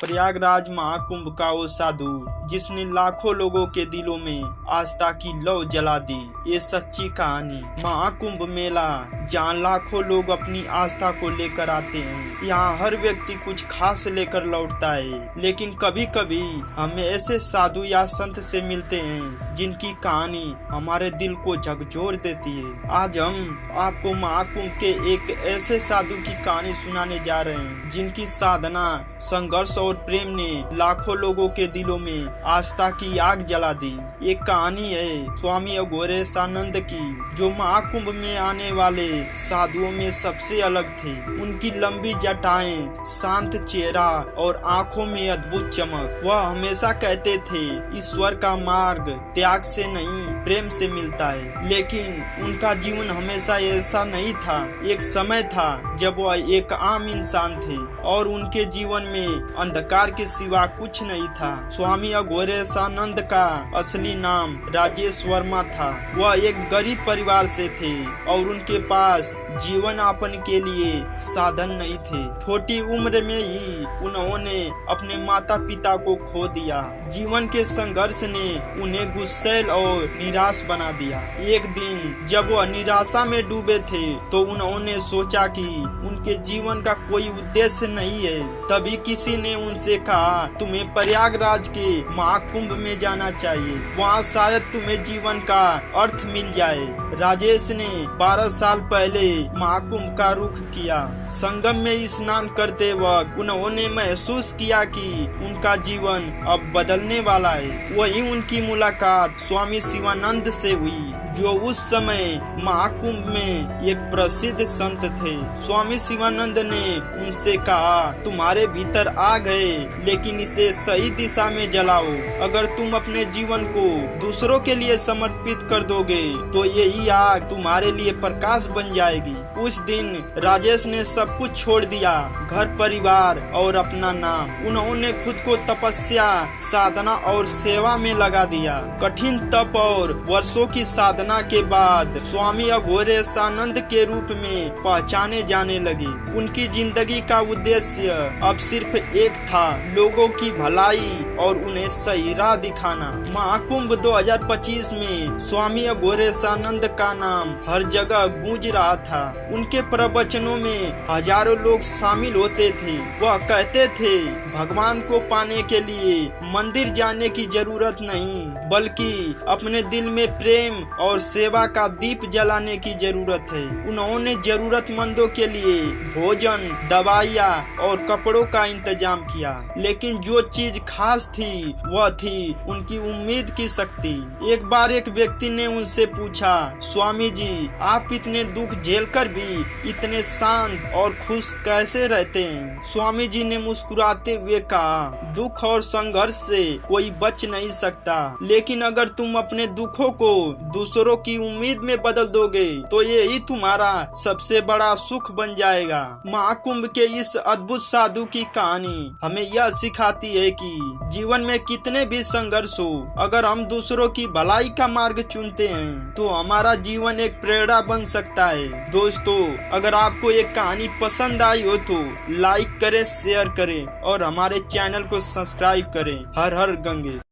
प्रयागराज महाकुंभ का वो साधु जिसने लाखों लोगों के दिलों में आस्था की लौ जला दी। ये सच्ची कहानी महाकुंभ मेला, जहाँ लाखों लोग अपनी आस्था को लेकर आते हैं। यहाँ हर व्यक्ति कुछ खास लेकर लौटता है, लेकिन कभी कभी हमें ऐसे साधु या संत से मिलते हैं जिनकी कहानी हमारे दिल को झकझोर देती है। आज हम आपको महाकुंभ के एक ऐसे साधु की कहानी सुनाने जा रहे हैं जिनकी साधना, संघर्ष और प्रेम ने लाखों लोगों के दिलों में आस्था की आग जला दी। ये कहानी है स्वामी अघोरेशानंद की, जो महाकुंभ में आने वाले साधुओं में सबसे अलग थे। उनकी लंबी जटाएं, शांत चेहरा और आंखों में अद्भुत चमक। वह हमेशा कहते थे, ईश्वर का मार्ग त्याग से नहीं प्रेम से मिलता है। लेकिन उनका जीवन हमेशा ऐसा नहीं था। एक समय था जब वह एक आम इंसान थे और उनके जीवन में अंधकार के सिवा कुछ नहीं था। स्वामी अघोरेशानंद का असली नाम राजेश वर्मा था। वह एक गरीब परिवार से थे और उनके पास जीवन यापन के लिए साधन नहीं थे। छोटी उम्र में ही उन्होंने अपने माता पिता को खो दिया। जीवन के संघर्ष ने उन्हें गुस्सैल और निराश बना दिया। एक दिन जब वह निराशा में डूबे थे तो उन्होंने सोचा कि उनके जीवन का कोई उद्देश्य नहीं है। तभी किसी ने उनसे कहा, तुम्हें प्रयागराज के महाकुंभ में जाना चाहिए, वहाँ शायद तुम्हें जीवन का अर्थ मिल जाए। राजेश ने 12 साल पहले महाकुंभ का रुख किया। संगम में स्नान करते वक्त उन्होंने महसूस किया कि उनका जीवन अब बदलने वाला है। वहीं उनकी मुलाकात स्वामी शिवानंद से हुई, जो उस समय महाकुंभ में एक प्रसिद्ध संत थे। स्वामी शिवानंद ने उनसे कहा, तुम्हारे भीतर आग है, लेकिन इसे सही दिशा में जलाओ। अगर तुम अपने जीवन को दूसरों के लिए समर्पित कर दोगे तो यही आग तुम्हारे लिए प्रकाश बन जाएगी। उस दिन राजेश ने सब कुछ छोड़ दिया, घर, परिवार और अपना नाम। उन्होंने खुद को तपस्या, साधना और सेवा में लगा दिया। कठिन तप और वर्षों की साधना के बाद स्वामी अघोरेशानंद के रूप में पहचाने जाने लगे। उनकी जिंदगी का उद्देश्य अब सिर्फ एक था, लोगों की भलाई और उन्हें सही राह दिखाना। महाकुंभ 2025 में स्वामी अघोरेशानंद का नाम हर जगह गूंज रहा था। उनके प्रवचनों में हजारों लोग शामिल होते थे। वह कहते थे, भगवान को पाने के लिए मंदिर जाने की जरूरत नहीं, बल्कि अपने दिल में प्रेम और सेवा का दीप जलाने की जरूरत है। उन्होंने जरूरतमंदों के लिए भोजन, दवाइयाँ और कपड़ों का इंतजाम किया। लेकिन जो चीज खास थी वह थी उनकी उम्मीद की शक्ति। एक बार एक व्यक्ति ने उनसे पूछा, स्वामी जी, आप इतने दुख झेलकर भी इतने शांत और खुश कैसे रहते हैं? स्वामी जी ने मुस्कुराते हुए कहा, दुख और संघर्ष से कोई बच नहीं सकता, लेकिन अगर तुम अपने दुखों को दूसरों की उम्मीद में बदल दोगे तो यही तुम्हारा सबसे बड़ा सुख बन जाएगा। महाकुंभ के इस अद्भुत साधु की कहानी हमें यह सिखाती है कि जीवन में कितने भी संघर्ष हो, अगर हम दूसरों की भलाई का मार्ग चुनते हैं तो हमारा जीवन एक प्रेरणा बन सकता है। दोस्तों, अगर आपको एक कहानी पसंद आई हो तो लाइक करें, शेयर करें और हमारे चैनल को सब्सक्राइब करें। हर हर गंगे।